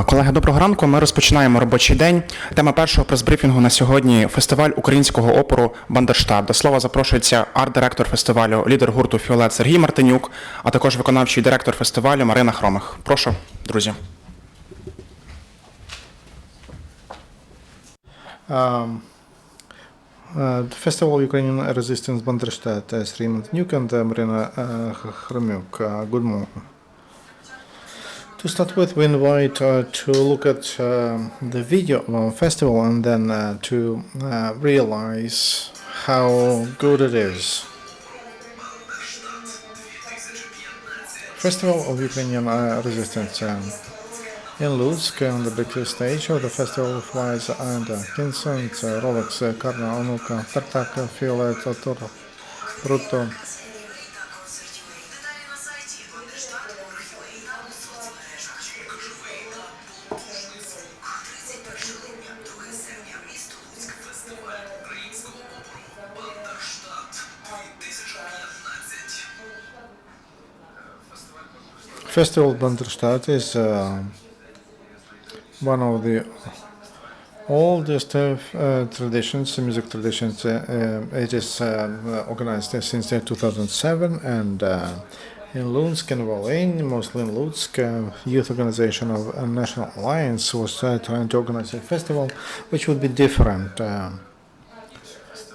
Колеги, доброго ранку. Ми розпочинаємо робочий день. Тема першого прес-брифінгу на сьогодні – фестиваль українського опору «Банderstadt». До слова запрошується арт-директор фестивалю, лідер гурту «Фіолет» Сергій Мартинюк, а також виконавчий директор фестивалю Марина Хромих. Прошу, друзі. The Festival of Ukrainian Resistance Banderstadt, Sri Mantnyuk and Marina Khromyuk. Good morning. To start with, we invite to look at the video of our festival and then to realize how good it is. Festival of Ukrainian Resistance. In Lutsk, on the big stage of the festival, flies and Kinson, Rolex, Karna, Onuka, Tartak, Fiolet, Toro, Brutto. Festival Banderstadt is one of the oldest traditions, music traditions. It is organized since 2007 and in Lutsk and Volyn, mostly in Lutsk, youth organization of National Alliance was trying to organize a festival which would be different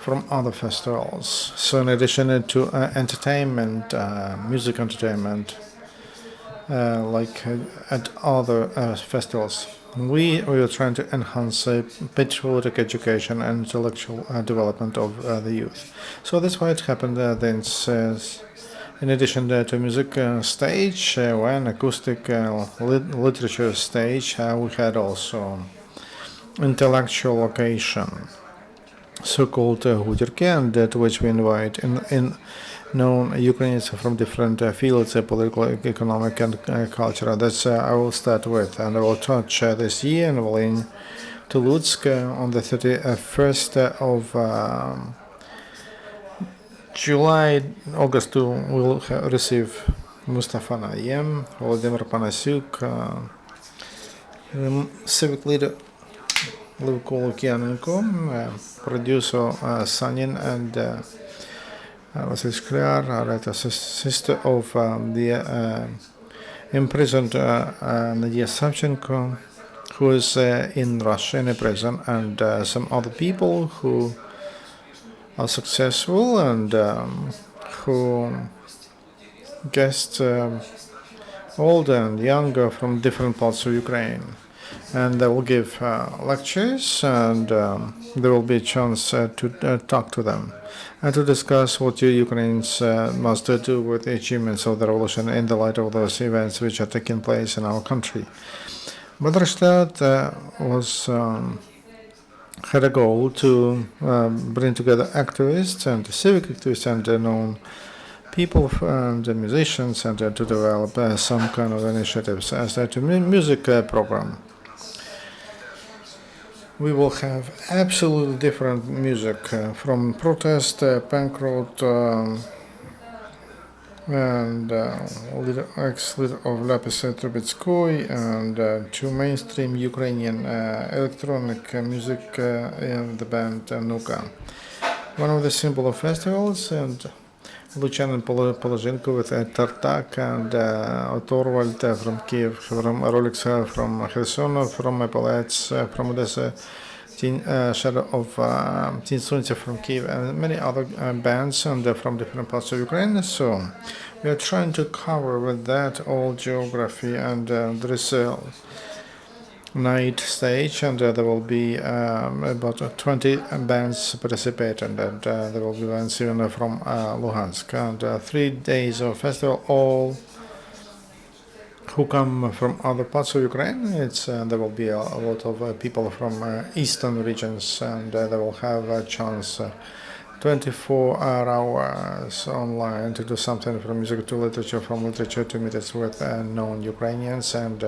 from other festivals. So in addition to entertainment, music entertainment, like at other festivals, we are trying to enhance patriotic education and intellectual development of the youth. So that's why it happened then. In addition to music stage, when acoustic literature stage, we had also intellectual occasion, so-called Hudirki, and to which we invite in known Ukrainians from different fields, political, economic, and culture. That's I will start with, and I will touch this year in Volyn to Lutsk on the 31st of July. August will receive Mustafa Naim, Volodymyr Panasiuk, civic leader Levko Lukyanenko, producer Sanin, and Vasil Skляр, sister of the imprisoned Nadia Savchenko, who is in Russia in a prison, and some other people who are successful and who guests older and younger from different parts of Ukraine. And they will give lectures, and there will be a chance to talk to them and to discuss what you Ukrainians must do with the achievements of the revolution in the light of those events which are taking place in our country. Banderstadt had a goal to bring together activists and civic activists and known people and musicians and to develop some kind of initiatives as a music program. We will have absolutely different music from protest, punk rock, and ex-leader of Lapis Trubetskoy, and to mainstream Ukrainian electronic music in the band Nuka. One of the symbol of festivals, and Luchan and Polozhenko with Tartak, and Torvald from Kiev, from Rolex from Kherson, from Epaulettes from Odessa, Shadow of Teen Sunce from Kiev, and many other bands and from different parts of Ukraine. So we are trying to cover with that all geography, and there is a night stage, and there will be about 20 bands participate, and there will be bands even from Luhansk, and 3 days of festival, all who come from other parts of Ukraine. There will be a lot of people from eastern regions, and they will have a chance 24 hours online to do something from music to literature, from literature to meet with known Ukrainians, and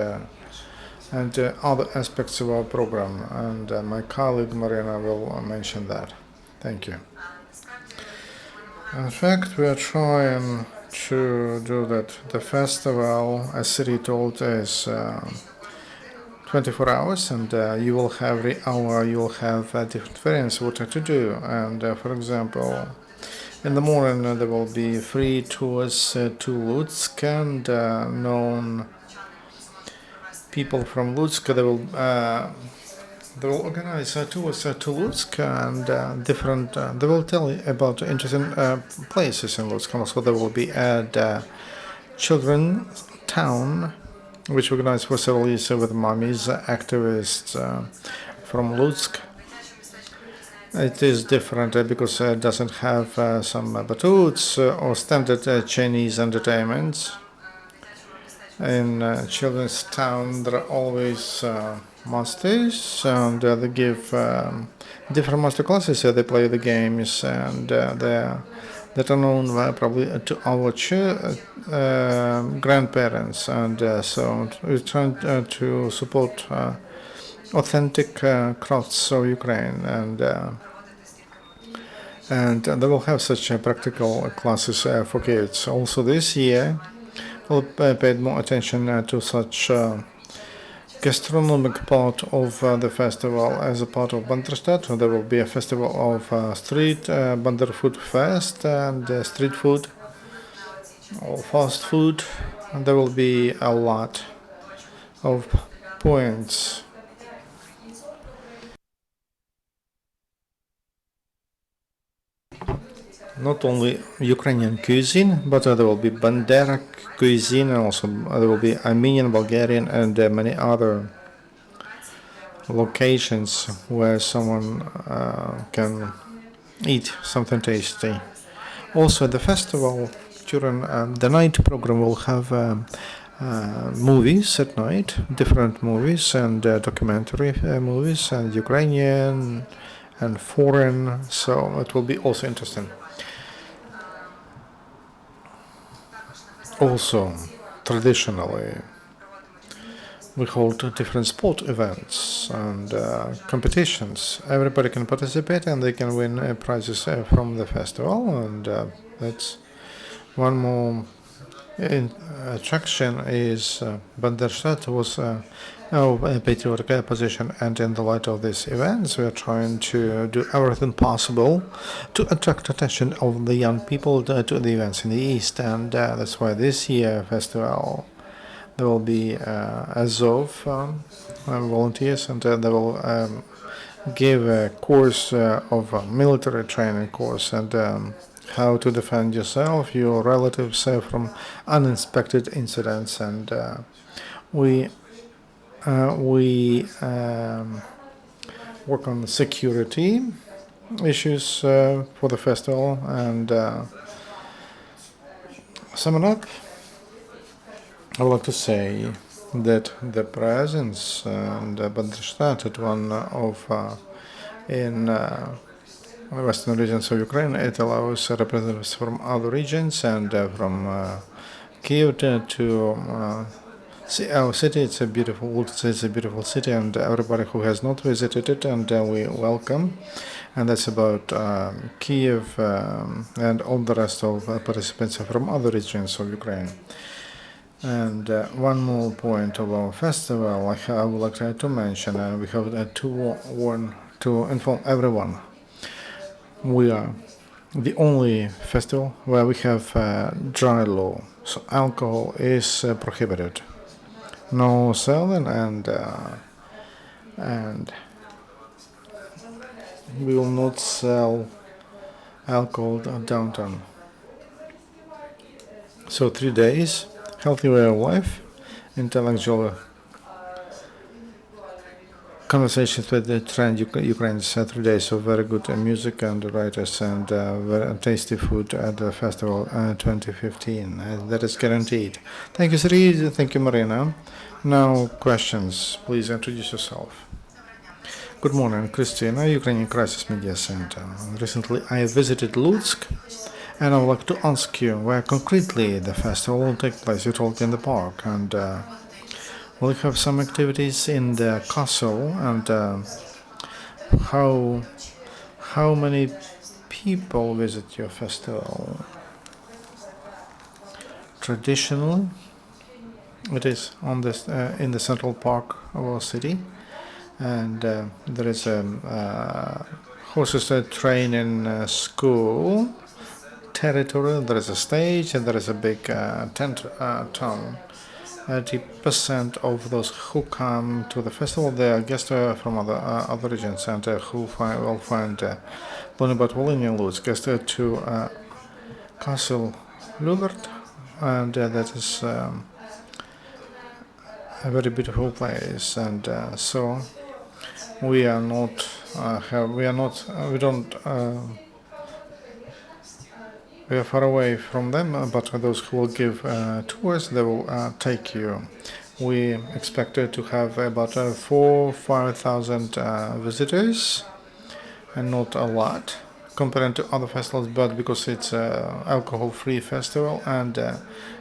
other aspects of our program, and my colleague Marina will mention that. Thank you. In fact, we are trying to do that. The festival, as City told, is 24 hours, and you will have every hour you will have different variants what to do. And for example, in the morning there will be free tours to Lutsk, and known people from Lutsk they will organize tours to Lutsk, and different. They will tell you about interesting places in Lutsk. Also, there will be at children town, which organized for several years with mummies, activists from Lutsk. It is different because it doesn't have some batutes or standard Chinese entertainments. In children's town, there are always masters, and they give different master classes. They play the games, and that are known probably to our grandparents. And so we try to support authentic crafts of Ukraine, and they will have such practical classes for kids. Also this year, we'll pay more attention to such gastronomic part of the festival as a part of Banderstadt. There will be a festival of street Bander food fest and street food or fast food. And there will be a lot of points. Not only Ukrainian cuisine, but there will be Bandera cuisine, and also there will be Armenian, Bulgarian, and many other locations where someone can eat something tasty. Also, at the festival, during the night program, will have movies at night, different movies and documentary movies, and Ukrainian and foreign, so it will be also interesting. Also, traditionally, we hold different sport events and competitions. Everybody can participate and they can win prizes from the festival, and that's one more attraction is Banderstadt was a patriotic position, and in the light of these events we are trying to do everything possible to attract attention of the young people to the events in the east, and that's why this year festival there will be Azov volunteers, and they will give a course of a military training course, and how to defend yourself, your relatives from unexpected incidents, and we work on security issues for the festival. And summing up, I would like to say that the presence and Banderstadt at one of in western regions of Ukraine, it allows representatives from other regions and from Kiev to see our city. It's a beautiful city, and everybody who has not visited it, and we welcome. And that's about Kiev and all the rest of participants from other regions of Ukraine. And one more point of our festival I would like to mention, we have to inform everyone. We are the only festival where we have dry law, so alcohol is prohibited. No selling, and we will not sell alcohol downtown. So 3 days, healthy way of life, intellectual conversations with the trend Ukrainians 3 days of very good music and writers, and very tasty food at the festival 2015. That is guaranteed. Thank you, Sri. Thank you, Marina. Now, questions. Please introduce yourself. Good morning, Christina, Ukrainian Crisis Media Center. Recently, I visited Lutsk, and I would like to ask you where concretely the festival will take place. You told me in the park, and we'll have some activities in the castle, and how many people visit your festival? Traditionally, It is on this in the central park of our city, and there is a horses training school territory. There is a stage and there is a big tent town. 80% of those who come to the festival, they are guests from other regions, and who will find Bonnebat Volhynian Lutsk, guests to Castle Lubert, and that is a very beautiful place. And so we are not we don't. We are far away from them, but those who will give tours, they will take you. We expected to have about 4,000-5,000 visitors, and not a lot compared to other festivals, but because it's an alcohol-free festival, and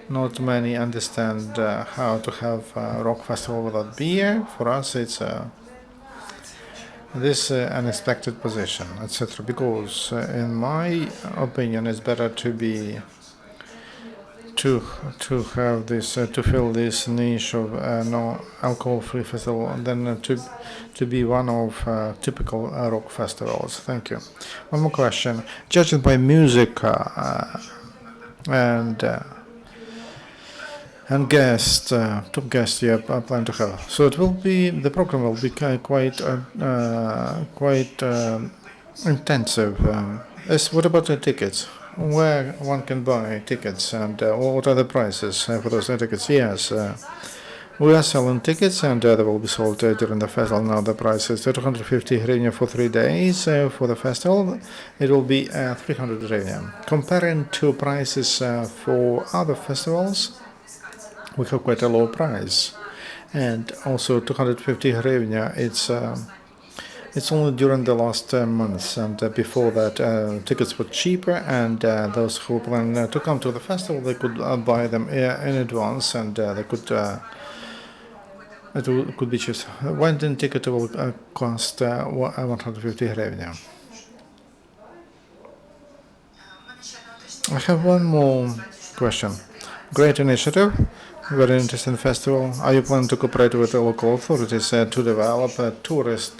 not many understand how to have a rock festival without beer. For us, it's this unexpected position, etc. Because, in my opinion, it's better to be to have this to fill this niche of no alcohol-free festival than to be one of typical rock festivals. Thank you. One more question. Judged by music and guest, top guest you plan to have. So it will be, the program will be quite intensive. What about the tickets? Where one can buy tickets, and what are the prices for those tickets? Yes, we are selling tickets, and they will be sold during the festival. Now the price is 250 hryvnia for 3 days. For the festival, it will be 300 hryvnia. Comparing to prices for other festivals, we have quite a low price, and also 250 hryvnia. It's only during the last months, and before that, tickets were cheaper, and those who plan to come to the festival, they could buy them in advance, and they could. It could be cheap. One ticket will cost 150 hryvnia. I have one more question. Great initiative. Very interesting festival. Are you planning to cooperate with the local authorities to develop tourist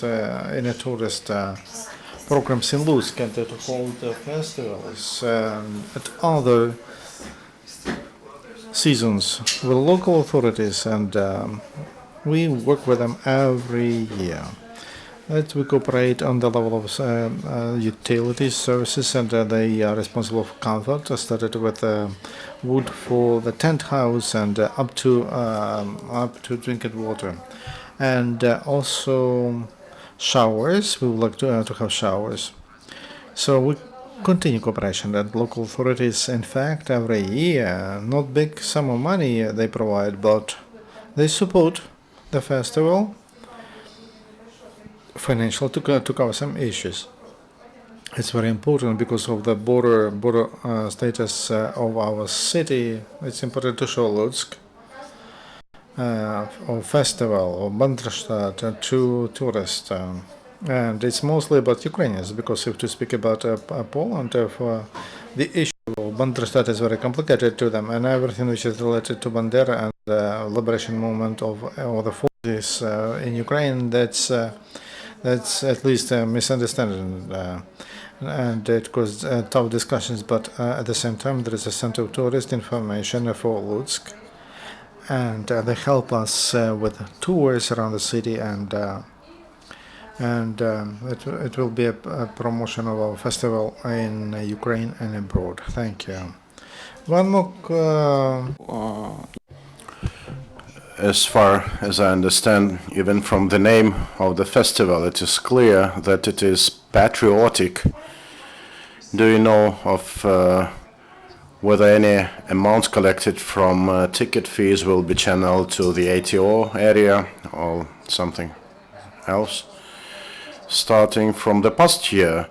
programs in Lutsk, and to hold festivals at other seasons with local authorities? And we work with them every year. That we cooperate on the level of utilities, services, and they are responsible for comfort. I started with wood for the tent house, and up to drinking water, and also showers. We would like to have showers. So we continue cooperation with local authorities. In fact, every year, not big sum of money they provide, but they support the festival financial to cover some issues. It's very important because of the border status of our city. It's important to show Lutsk or festival or Banderstadt to tourists. And it's mostly about Ukrainians, because if to speak about Poland, the issue of Banderstadt is very complicated to them, and everything which is related to Bandera and the liberation movement of the forces in Ukraine, that's at least a misunderstanding, and it caused tough discussions. But at the same time, there is a center of tourist information for Lutsk, and they help us with tours around the city, and it will be a promotion of our festival in Ukraine and abroad. Thank you. One more. As far as I understand, even from the name of the festival, it is clear that it is patriotic. Do you know of whether any amounts collected from ticket fees will be channeled to the ATO area or something else? Starting from the past year,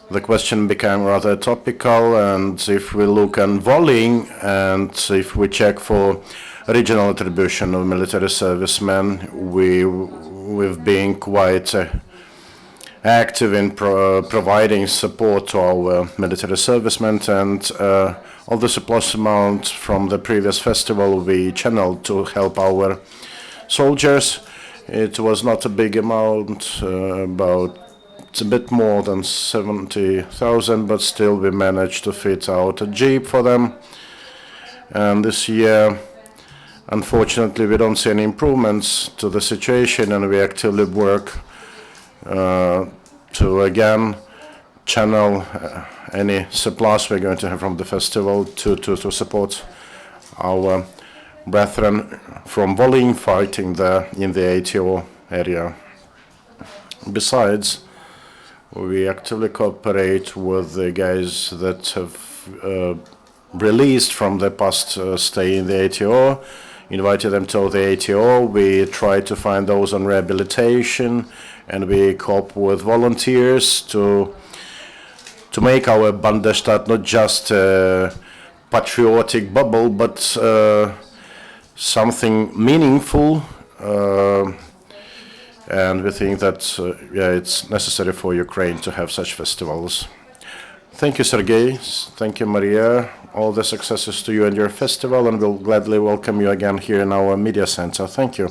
the question became rather topical, and if we look on volleying, and if we check for regional attribution of military servicemen, we've been quite active in providing support to our military servicemen, and all the surplus amount from the previous festival we channeled to help our soldiers. It was not a big amount, it's a bit more than 70,000, but still we managed to fit out a jeep for them. And this year, unfortunately, we don't see any improvements to the situation, and we actively work to again channel any surplus we're going to have from the festival to support our brethren from Volyn fighting there in the ATO area. Besides, we actively cooperate with the guys that have released from the past stay in the ATO, invited them to the ATO. We try to find those on rehabilitation, and we cope with volunteers to make our Banderstadt not just a patriotic bubble, but something meaningful. And we think that it's necessary for Ukraine to have such festivals. Thank you, Sergei. Thank you, Maria. All the successes to you and your festival, and we'll gladly welcome you again here in our media center. Thank you.